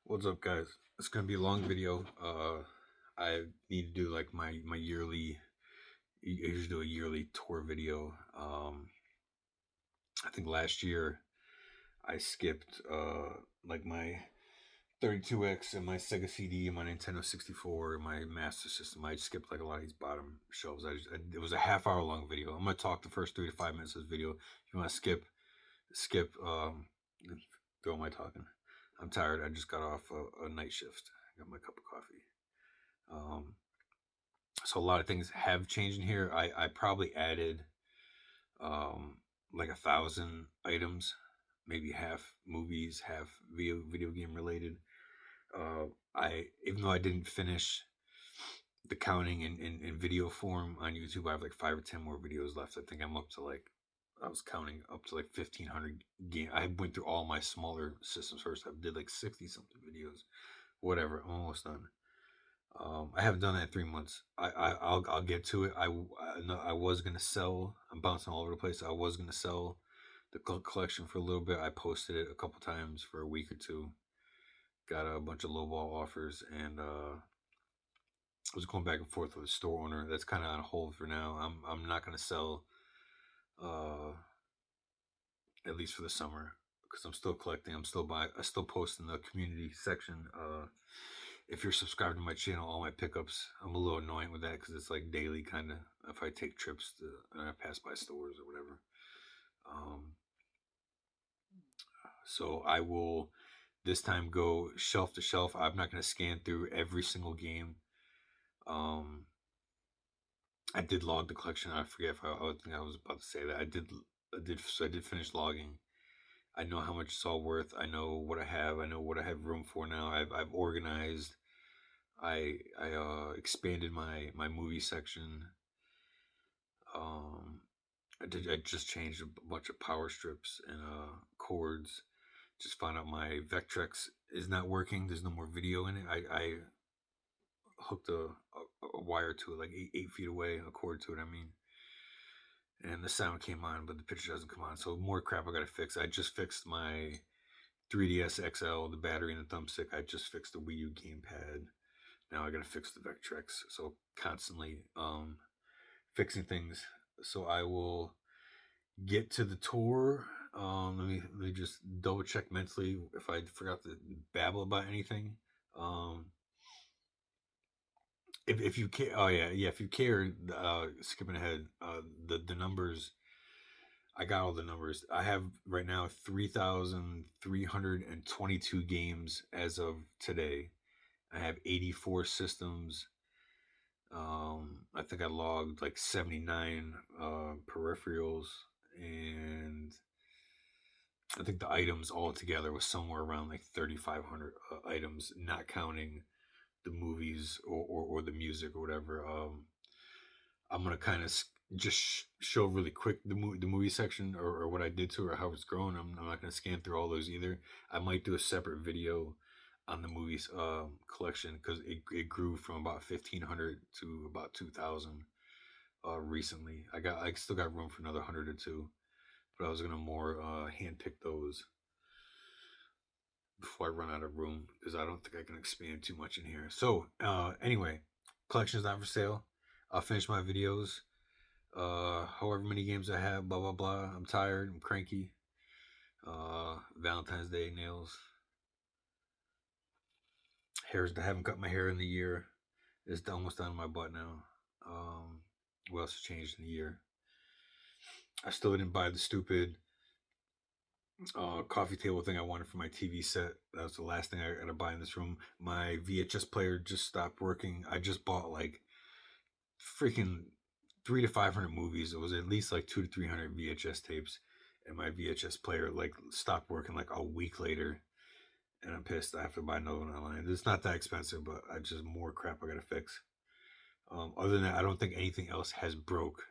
What's up, guys? It's gonna be a long video. I need to do like my yearly. I usually do a yearly tour video. I think last year I skipped like my 32X and my Sega CD and my Nintendo 64 and my Master System. I skipped like a lot of these bottom shelves. It was a half-hour long video. I'm gonna talk the first 3 to 5 minutes of this video. If you want to skip. Throw my talking. I'm tired. I just got off a night shift. I got my cup of coffee. Um, so a lot of things have changed in here. I probably added um, like 1,000 items, maybe half movies, half video game related. I even though I didn't finish the counting in video form on YouTube, I have like 5 or 10 more videos left. I think I'm up to like I was counting up to like 1,500 game. I went through all my smaller systems first. I did like 60 something videos, whatever. I'm almost done. I haven't done that in 3 months. I'll get to it. No, I was gonna sell. I'm bouncing all over the place. I was gonna sell the collection for a little bit. I posted it a couple times for a week or two. Got a bunch of lowball offers, and I was going back and forth with a store owner. That's kind of on hold for now. I'm not gonna sell, uh, at least for the summer, because I'm still collecting. I still post in the community section. If you're subscribed to my channel, all my pickups. I'm a little annoying with that because it's like daily kind of. If I take trips and I pass by stores or whatever, um, so I will this time go shelf to shelf. I'm not going to scan through every single game. Um, I did log the collection. I forget if I think I was about to say that I did finish logging. I know how much it's all worth. I know what I have. I know what I have room for now. I've organized. I expanded my movie section. Um, I just changed a bunch of power strips and cords. Just found out my Vectrex is not working. There's no more video in it. I hooked a wire to it like 8 feet away, a cord to it. I mean, and the sound came on, but the picture doesn't come on. So more crap I gotta fix. I just fixed my 3DS XL, the battery and the thumbstick. I just fixed the Wii U gamepad. Now I gotta fix the Vectrex. So constantly fixing things. So I will get to the tour. Let me just double check mentally if I forgot to babble about anything. Um, if you care, oh yeah, if you care, skipping ahead, the numbers. I got all the numbers. I have right now 3,322 games as of today. I have 84 systems. I think I logged like 79 peripherals, and I think the items altogether was somewhere around like 3,500 items, not counting the movies or the music or whatever. I'm gonna kind of just show really quick the movie section or what I did to it or how it's grown. I'm not gonna scan through all those either. I might do a separate video on the movies collection because it grew from about 1,500 to about 2,000 recently. I still got room for another 100 or 2, but I was gonna more handpick those before I run out of room because I don't think I can expand too much in here. So anyway, collection's not for sale. I'll finish my videos. However many games I have, blah blah blah. I'm tired. I'm cranky. Valentine's Day nails. Hairs. I haven't cut my hair in the year. It's almost down to my butt now. What else has changed in the year? I still didn't buy the stupid coffee table thing I wanted for my TV set. That was the last thing I got to buy in this room. My VHS player just stopped working. I just bought like freaking 300 to 500 movies. It was at least like 200 to 300 VHS tapes, and my VHS player like stopped working like a week later. And I'm pissed. I have to buy another one online. It's not that expensive, but I just more crap I gotta fix. Other than that, I don't think anything else has broke.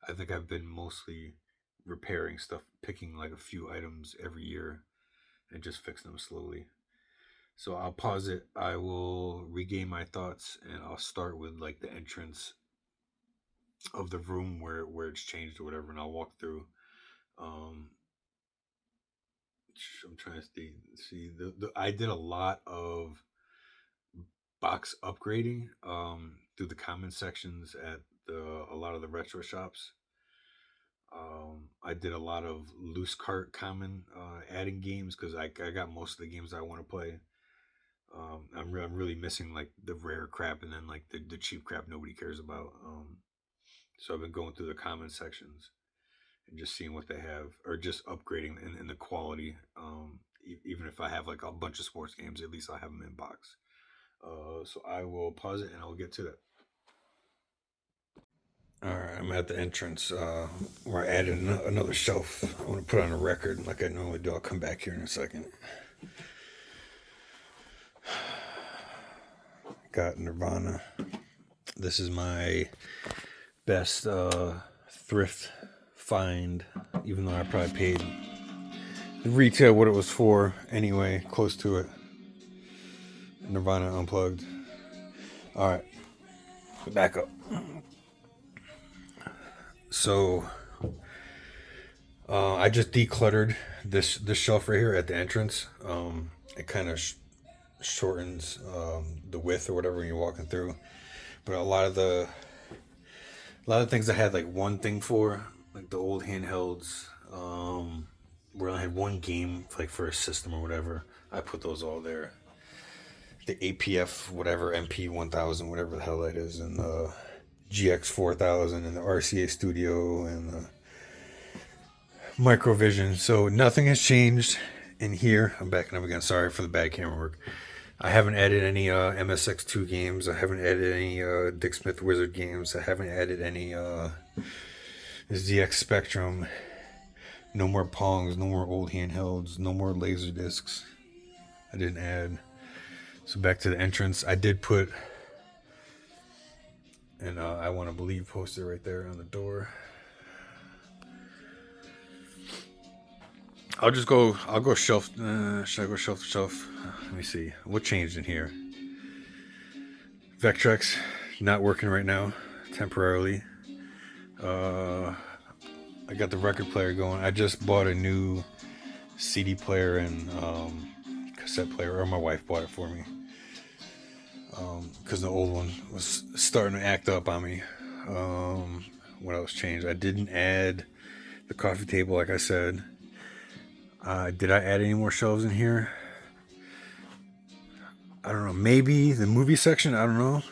I think I've been mostly repairing stuff, picking like a few items every year and just fixing them slowly. So I'll pause it. I will regain my thoughts and I'll start with like the entrance of the room where it's changed or whatever, and I'll walk through. Um, I'm trying to see I did a lot of box upgrading through the comment sections at a lot of the retro shops. I did a lot of loose cart common adding games because I got most of the games I want to play. I'm really missing like the rare crap and then like the cheap crap nobody cares about. So I've been going through the comment sections and just seeing what they have, or just upgrading in the quality. Even if I have like a bunch of sports games, at least I have them in box. So I will pause it and I'll get to that. All right, I'm at the entrance where I added another shelf. I want to put on a record like I normally do. I'll come back here in a second. Got Nirvana. This is my best thrift find, even though I probably paid the retail what it was for anyway, close to it. Nirvana Unplugged. All right, back up. So I just decluttered this shelf right here at the entrance. It kind of shortens the width or whatever when you're walking through. But a lot of the things I had like one thing for, like the old handhelds, where I had one game like for a system or whatever. I put those all there. The APF whatever, MP 1000, whatever the hell that is, and the GX 4000 and the RCA Studio and the Microvision. So nothing has changed in here. I'm backing up again. Sorry for the bad camera work. I haven't added any MSX2 games. I haven't added any Dick Smith Wizard games. I haven't added any ZX Spectrum. No more Pongs. No more old handhelds. No more laser discs. I didn't add. So back to the entrance. I did put an I Want to Believe poster right there on the door. I'll go shelf. Should I go shelf to shelf? Let me see. What changed in here? Vectrex, not working right now, temporarily. I got the record player going. I just bought a new CD player and cassette player, or my wife bought it for me. Because the old one was starting to act up on me. What else changed? I didn't add the coffee table, like I said. Did I add any more shelves in here? I don't know. Maybe the movie section. I don't know.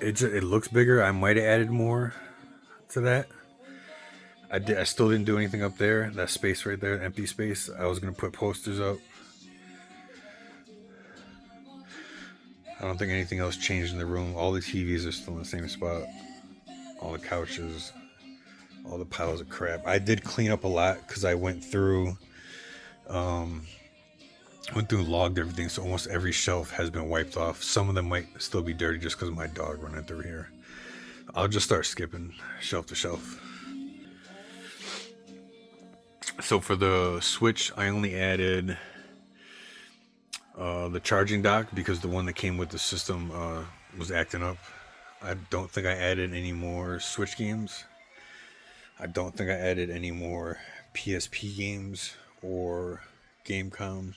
It looks bigger. I might have added more to that. I still didn't do anything up there. That space right there, empty space. I was gonna put posters up. I don't think anything else changed in the room. All the TVs are still in the same spot. All the couches. All the piles of crap. I did clean up a lot because I went through and logged everything, so almost every shelf has been wiped off. Some of them might still be dirty just because of my dog running through here. I'll just start skipping shelf to shelf. So for the Switch, I only added the charging dock because the one that came with the system was acting up. I don't think I added any more Switch games. I don't think I added any more PSP games or Gamecom.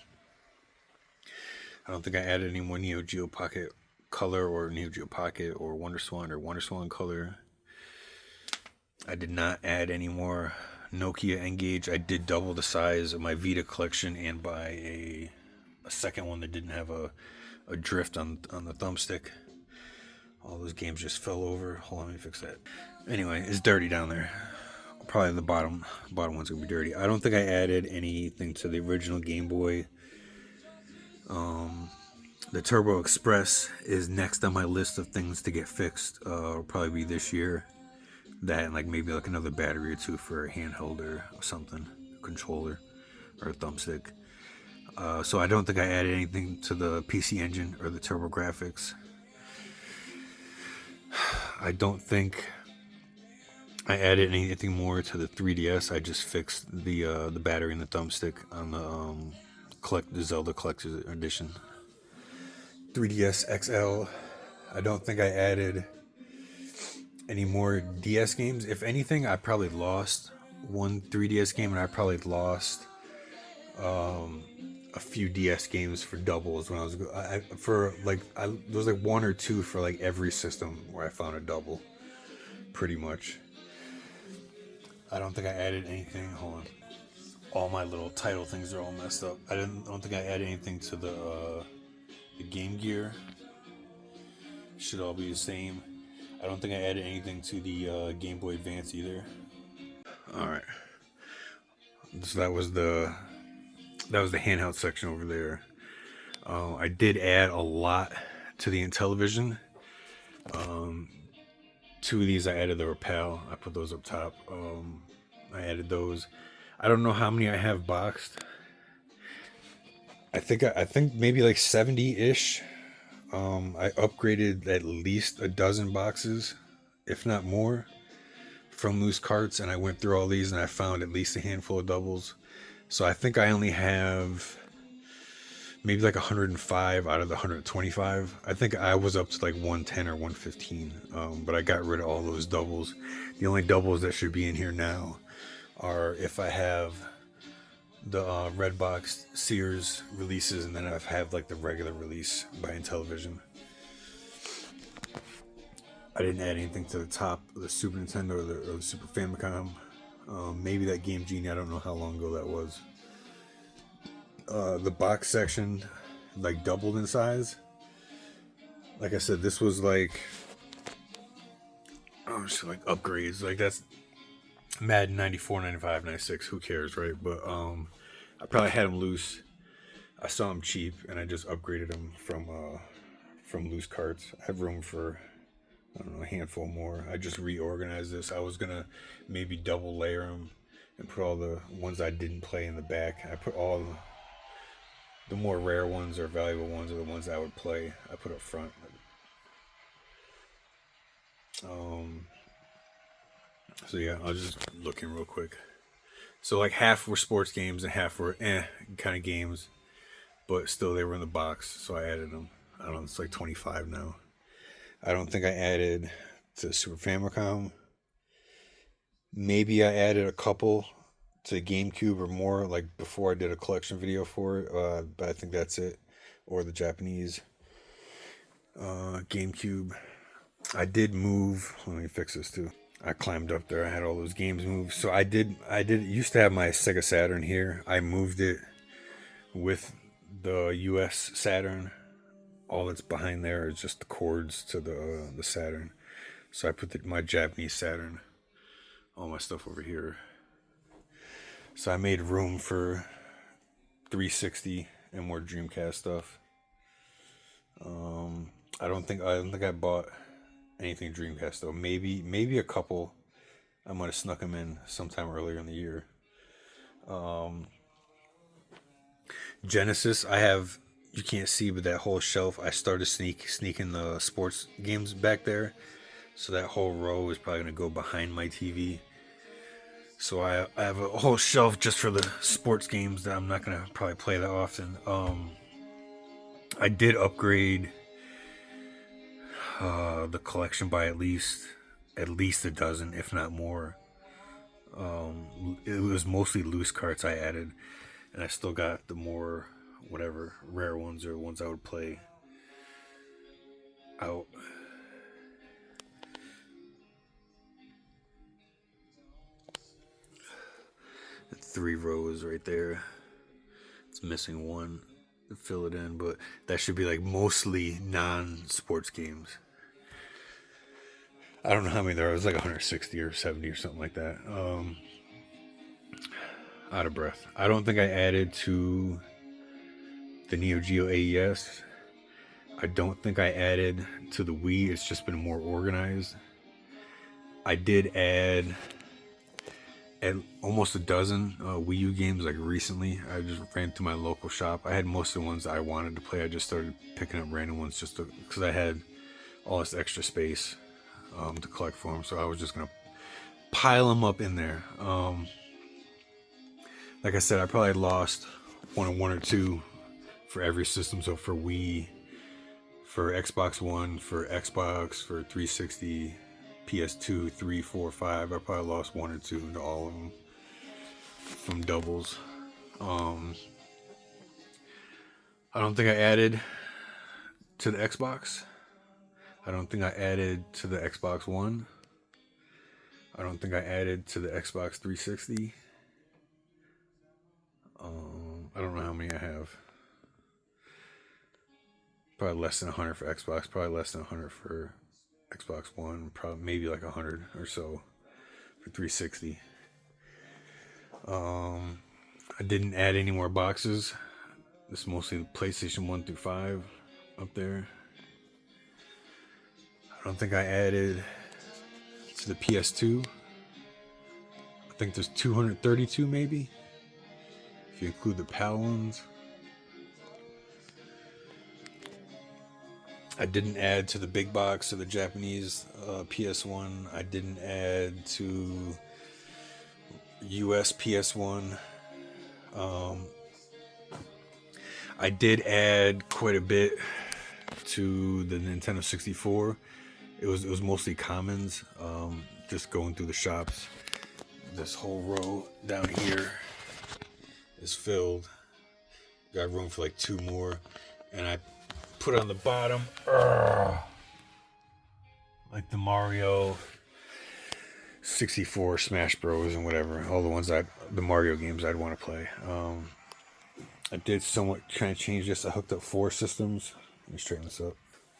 I don't think I added any more Neo Geo Pocket Color or Neo Geo Pocket or WonderSwan Color. I did not add any more Nokia N-Gage. I did double the size of my Vita collection and buy a second one that didn't have a drift on the thumbstick. All those games just fell over. Hold on, let me fix that. Anyway, it's dirty down there. Probably the bottom one's gonna be dirty. I don't think I added anything to the original Game Boy. The Turbo Express is next on my list of things to get fixed. It'll probably be this year. That and like maybe like another battery or two for a handheld or something, controller or a thumbstick. So I don't think I added anything to the PC Engine or the Turbo Graphics. I don't think I added anything more to the 3DS. I just fixed the battery and the thumbstick on the Zelda Collector's Edition. 3DS XL. I don't think I added any more DS games. If anything, I probably lost one 3DS game, and I probably lost a few DS games for doubles when I was there was like one or two for like every system where I found a double, pretty much. I don't think I added anything. Hold on, all my little title things are all messed up. I don't think I added anything to the Game Gear. Should all be the same. I don't think I added anything to the Game Boy Advance either. All right, so that was the handheld section over there. I did add a lot to the Intellivision. Two of these I added the Rappel. I put those up top. I added those. I don't know how many I have boxed. I think maybe like 70-ish. I upgraded at least a dozen boxes, if not more, from loose carts, and I went through all these and I found at least a handful of doubles. So I think I only have maybe like 105 out of the 125. I think I was up to like 110 or 115, but I got rid of all those doubles. The only doubles that should be in here now are if I have the Redbox Sears releases, and then I have like the regular release by Intellivision. I didn't add anything to the top of the Super Nintendo or the Super Famicom. Maybe that Game Genie, I don't know how long ago that was. The box section like doubled in size. Like I said, this was like like upgrades. Like that's Madden 94, 95, 96. Who cares, right? But I probably had them loose. I saw them cheap, and I just upgraded them from loose carts. I have room for I don't know a handful more. I just reorganized this. I was gonna maybe double layer them and put all the ones I didn't play in the back. I put all the more rare ones or valuable ones are the ones I would play. I put up front. So yeah, I'll just look in real quick. So like half were sports games and half were kind of games, but still they were in the box, so I added them. I don't know, it's like 25 now. I don't think I added to Super Famicom. Maybe I added a couple to GameCube or more, like before I did a collection video for it, but I think that's it. Or the Japanese GameCube. I did move. Let me fix this too. I climbed up there. I had all those games moved. So I did used to have my Sega Saturn here. I moved it with the US Saturn. All that's behind there is just the cords to the Saturn. So I put my Japanese Saturn, all my stuff over here. So I made room for 360 and more Dreamcast stuff. I don't think I bought anything Dreamcast though. Maybe a couple. I might have snuck them in sometime earlier in the year. Genesis, I have. You can't see, but that whole shelf, I started sneaking the sports games back there. So that whole row is probably going to go behind my TV. So I have a whole shelf just for the sports games that I'm not going to probably play that often. I did upgrade the collection by at least a dozen, if not more. It was mostly loose carts I added, and I still got the more whatever rare ones or ones I would play out. Three rows right there. It's missing one to fill it in, but that should be like mostly non-sports games. I don't know how many there are. It was like 160 or 70 or something like that. Out of breath. I don't think I added to the Neo Geo AES. I don't think I added to the Wii. It's just been more organized. I did add almost a dozen Wii U games like recently. I just ran through my local shop. I had most of the ones that I wanted to play. I just started picking up random ones just because I had all this extra space to collect for them. So I was just going to pile them up in there. Like I said, I probably lost one or two for every system. So for Wii, for Xbox One, for Xbox, for 360, PS2, 3, 4, 5, I probably lost one or two into all of them from doubles. Um, I don't think I added to the Xbox. I don't think I added to the Xbox One. I don't think I added to the Xbox 360. I don't know how many I have. Probably less than 100 for Xbox. Probably less than 100 for Xbox One. Probably maybe like 100 or so for 360. I didn't add any more boxes. This is mostly the PlayStation 1 through 5 up there. I don't think I added to the PS2. I think there's 232 maybe, if you include the PAL ones. I didn't add to the big box of the Japanese PS1. I didn't add to US PS1. I did add quite a bit to the Nintendo 64. It was mostly commons. Just going through the shops. This whole row down here is filled. Got room for like 2 more, and I put on the bottom like the Mario 64, Smash Bros, and whatever, all the Mario games I'd want to play. I did somewhat kind of change this. I hooked up 4 systems. Let me straighten this up.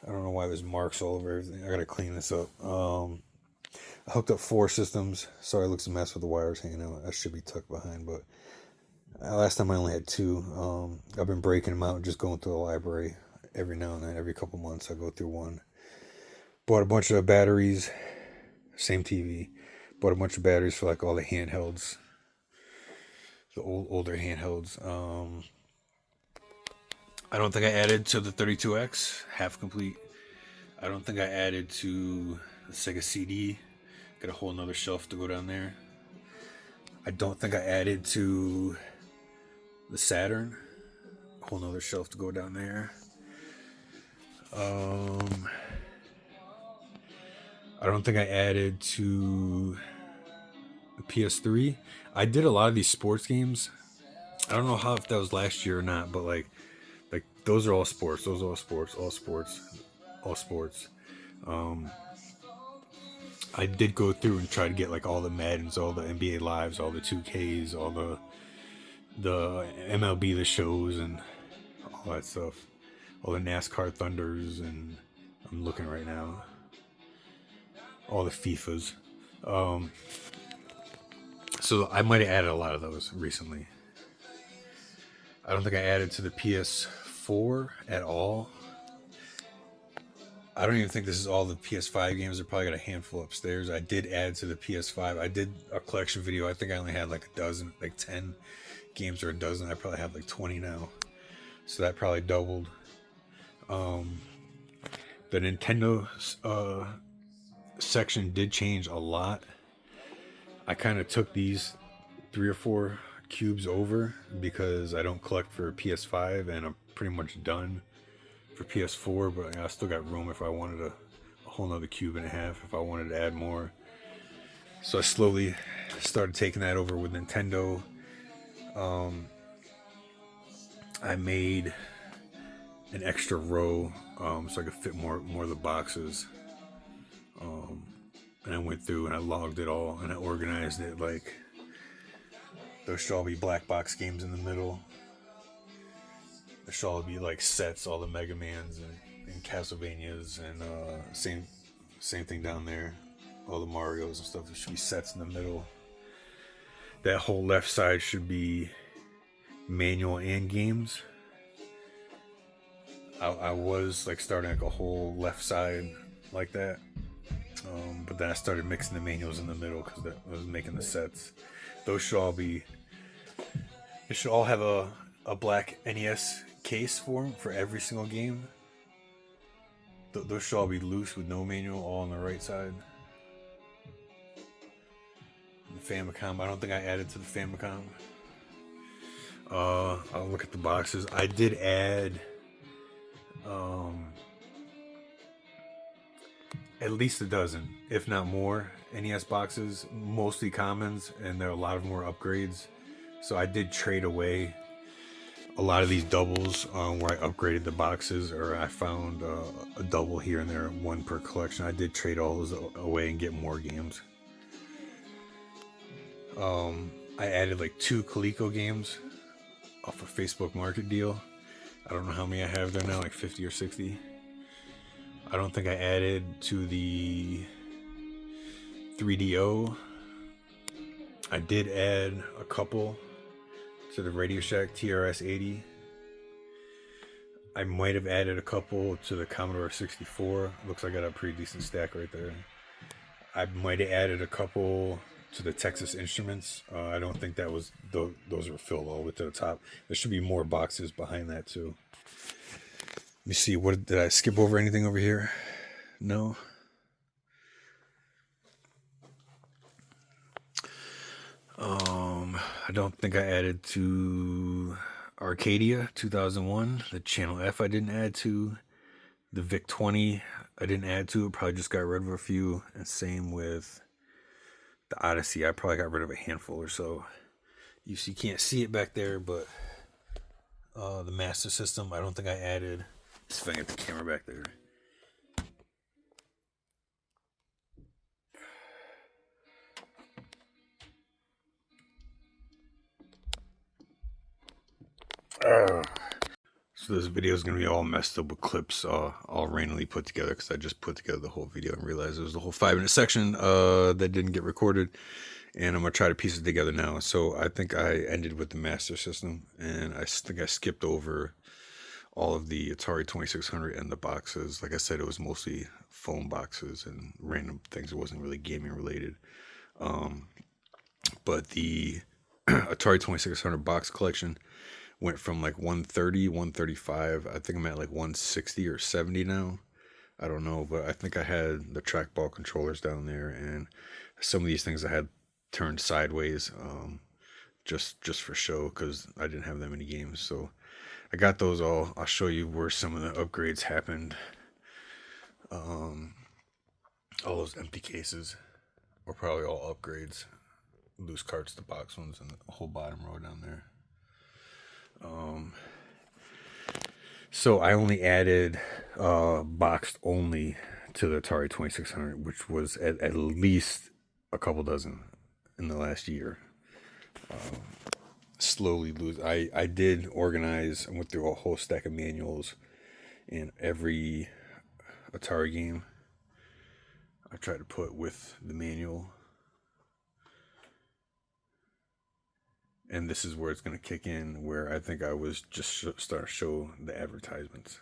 I don't know why there's marks all over everything. I gotta clean this up. I hooked up 4 systems. Sorry, it looks a mess with the wires hanging out. That should be tucked behind, but last time I only had 2. I've been breaking them out and just going through the library every now and then. Every couple months I go through one. Bought a bunch of batteries. Same TV. Bought a bunch of batteries for like all the handhelds. The older handhelds. I don't think I added to the 32X. Half complete. I don't think I added to the Sega CD. Got a whole nother shelf to go down there. I don't think I added to the Saturn. A whole nother shelf to go down there. I don't think I added to the PS3. I did a lot of these sports games. I don't know if that was last year or not, but like those are all sports. Those are all sports. All sports. All sports. I did go through and try to get like all the Maddens, all the NBA Lives, all the 2Ks, all the MLB the shows, and all that stuff. All the NASCAR Thunders, and I'm looking right now. All the FIFAs. So I might have added a lot of those recently. I don't think I added to the PS4 at all. I don't even think this is all the PS5 games. I probably got a handful upstairs. I did add to the PS5. I did a collection video. I think I only had like a dozen, like 10 games or a dozen. I probably have like 20 now. So that probably doubled. The Nintendo section did change a lot. I kind of took these 3 or 4 cubes over because I don't collect for PS5 and I'm pretty much done for PS4, but I still got room if I wanted a whole nother cube and a half if I wanted to add more. So I slowly started taking that over with Nintendo. I made an extra row so I could fit more of the boxes. And I went through and I logged it all and I organized it like there should all be black box games in the middle. There should all be like sets, all the Mega Mans and Castlevanias, and same thing down there. All the Marios and stuff. There should be sets in the middle. That whole left side should be manual and games. I was like starting like a whole left side like that. But then I started mixing the manuals in the middle because that was making the sets. Those should all be. It should all have a black NES case for every single game. Those should all be loose with no manual, all on the right side. The Famicom, I don't think I added to the Famicom. I'll look at the boxes. I did add at least a dozen, if not more, NES boxes, mostly commons, and there are a lot of more upgrades. So I did trade away a lot of these doubles where I upgraded the boxes, or I found a double here and there, one per collection. I did trade all those away and get more games. I added like 2 Coleco games off a Facebook Market deal. I don't know how many I have there now, like 50 or 60. I don't think I added to the 3DO. I did add a couple to the Radio Shack TRS-80. I might have added a couple to the Commodore 64. Looks like I got a pretty decent stack right there. I might have added a couple to the Texas Instruments. I don't think that was those were filled all the way to the top. There should be more boxes behind that too. Let me see. What did I skip over? Anything over here? No. I don't think I added to Arcadia 2001. The Channel F I didn't add to. The VIC 20 I didn't add to. It probably just got rid of a few. And same with the Odyssey. I probably got rid of a handful or so. You can't see it back there, but the Master System, I don't think I added. Let's see if I can get the camera back there. So this video is going to be all messed up with clips all randomly put together, because I just put together the whole video and realized it was the whole 5-minute section that didn't get recorded, and I'm going to try to piece it together now. So I think I ended with the Master System, and I think I skipped over all of the Atari 2600 and the boxes. Like I said, it was mostly phone boxes and random things. It wasn't really gaming related. But the Atari 2600 box collection went from like 130, 135. I think I'm at like 160 or 70 now. I don't know, but I think I had the trackball controllers down there, and some of these things I had turned sideways, just for show, because I didn't have that many games. So I got those all. I'll show you where some of the upgrades happened. All those empty cases were probably all upgrades. Loose carts, the box ones, and the whole bottom row down there. So I only added boxed only to the Atari 2600, which was at least a couple dozen in the last year. Slowly lose. I did organize. I went through a whole stack of manuals in every Atari game. I tried to put with the manual. And this is where it's going to kick in, where I think I was just start to show the advertisements.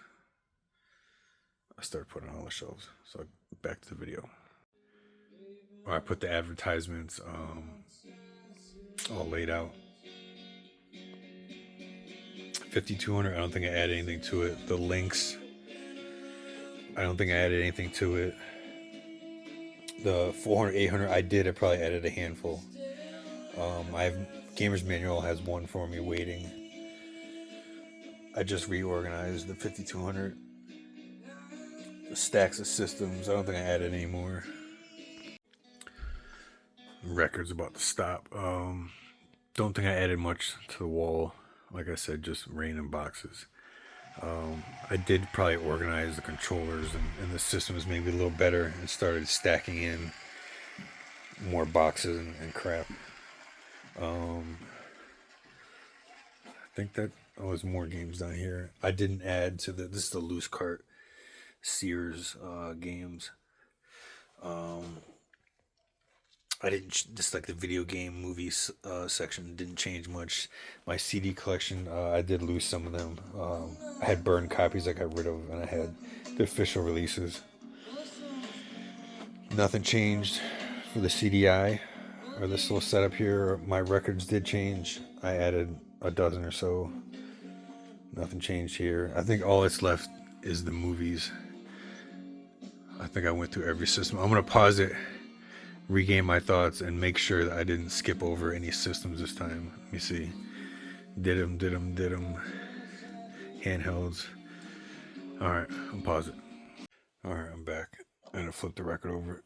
I started putting on all the shelves. So back to the video. I put the advertisements all laid out. 5200, I don't think I added anything to it. The links, I don't think I added anything to it. The 400, 800, I probably added a handful. Gamer's Manual has one for me waiting. I just reorganized the 5200. The stacks of systems, I don't think I added any more. Records about to stop. Don't think I added much to the wall. Like I said, just random boxes. I did probably organize the controllers and the systems maybe a little better, and started stacking in more boxes and crap. I think that there's more games down here. I didn't add to this is the loose cart Sears games. I didn't just like the video game movies section didn't change much. My CD collection, I did lose some of them. I had burned copies I got rid of, and I had the official releases. Nothing changed for the CDI or this little setup here. My records did change. I added a dozen or so. Nothing changed here. I think all that's left is the movies. I think I went through every system. I'm going to pause it, regain my thoughts, and make sure that I didn't skip over any systems this time. Let me see. Did them. Handhelds. Alright, I'll pause it. Alright, I'm back. I'm going to flip the record over.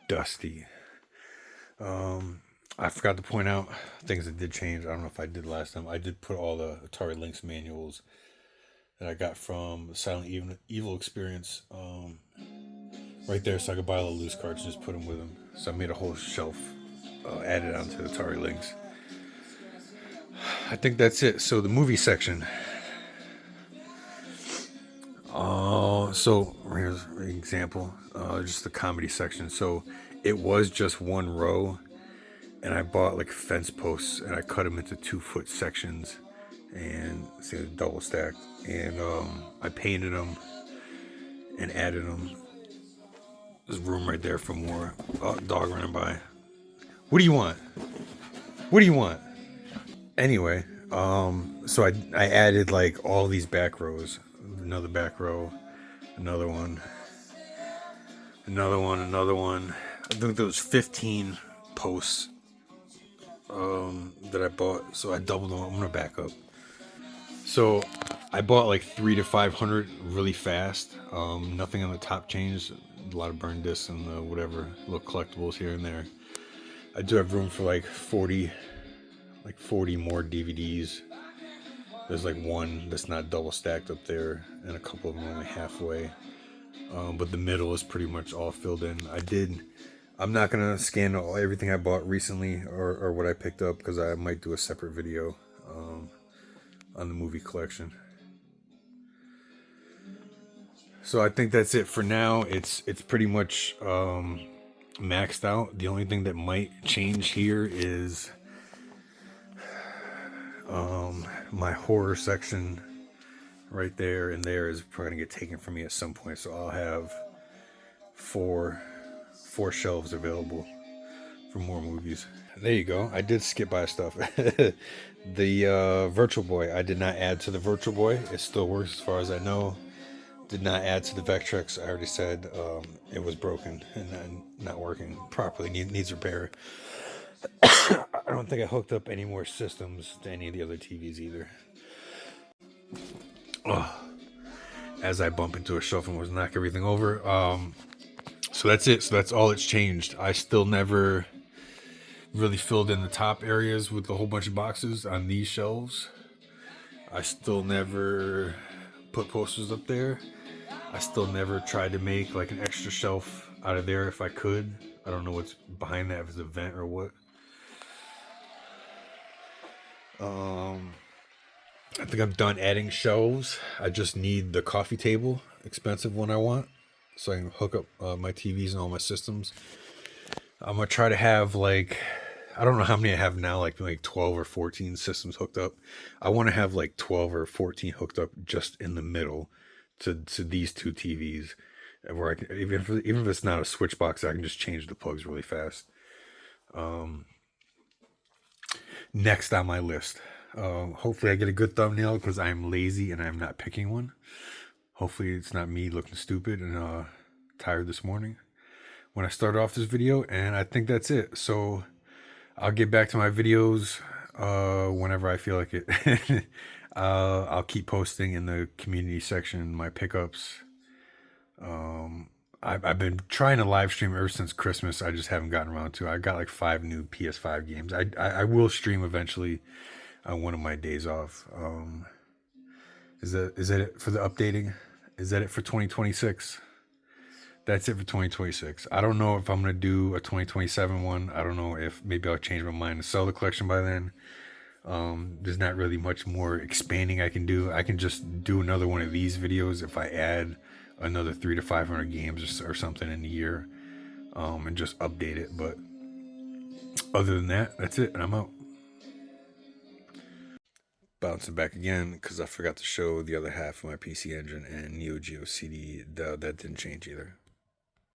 Dusty. I forgot to point out things that did change. I don't know if I did last time. I did put all the Atari Lynx manuals that I got from the Silent Evil experience right there, so I could buy all the loose cards and just put them with them. So I made a whole shelf added onto the Atari Lynx. I think that's it. So the movie section. So here's an example. Just the comedy section. So it was just one row, and I bought like fence posts, and I cut them into 2-foot sections, and see, double stacked, and I painted them and added them. There's room right there for more. Dog running by. What do you want? What do you want? Anyway, so I added like all these back rows. Another back row, another one, another one. I think there was 15 posts that I bought, so I doubled them. I'm gonna back up. So I bought like 300 to 500 really fast. Nothing on the top changed. A lot of burn discs and whatever little collectibles here and there. I do have room for like 40 more DVDs. There's like one that's not double stacked up there, and a couple of them only halfway. But the middle is pretty much all filled in. I'm not gonna scan everything I bought recently or what I picked up, because I might do a separate video on the movie collection. So I think that's it for now. It's pretty much maxed out. The only thing that might change here is my horror section right there and there is probably gonna get taken from me at some point. So I'll have four shelves available for more movies. There you go. I did skip by stuff. The Virtual Boy, I did not add to the Virtual Boy. It still works as far as I know. Did not add to the Vectrex. I already said it was broken and not working properly. Needs repair. I don't think I hooked up any more systems to any of the other TVs either. As I bump into a shelf and was knock everything over. So that's it. So that's all it's changed. I still never really filled in the top areas with a whole bunch of boxes on these shelves. I still never put posters up there. I still never tried to make like an extra shelf out of there if I could. I don't know what's behind that, if it's a vent or what. I think I'm done adding shelves. I just need the coffee table, expensive one I want, so I can hook up my TVs and all my systems. I'm gonna try to have like, I don't know how many I have now, like 12 or 14 systems hooked up. I want to have like 12 or 14 hooked up just in the middle to these two TVs, where I can, even if it's not a switch box, I can just change the plugs really fast. Next on my list, hopefully I get a good thumbnail, because I'm lazy and I'm not picking one. Hopefully it's not me looking stupid and tired this morning when I started off this video. And I think that's it. So I'll get back to my videos whenever I feel like it. I'll keep posting in the community section my pickups. I've been trying to live stream ever since Christmas. I just haven't gotten around to it. I got like 5 new PS5 games. I will stream eventually on one of my days off. Is that it for the updating? Is that it for 2026? That's it for 2026. I don't know if I'm going to do a 2027 one. I don't know if maybe I'll change my mind and sell the collection by then. There's not really much more expanding I can do. I can just do another one of these videos if I add another 300 to 500 games or something in a year, and just update it. But other than that, that's it, and I'm out. Bouncing back again because I forgot to show the other half of my PC Engine and Neo Geo CD. That didn't change either.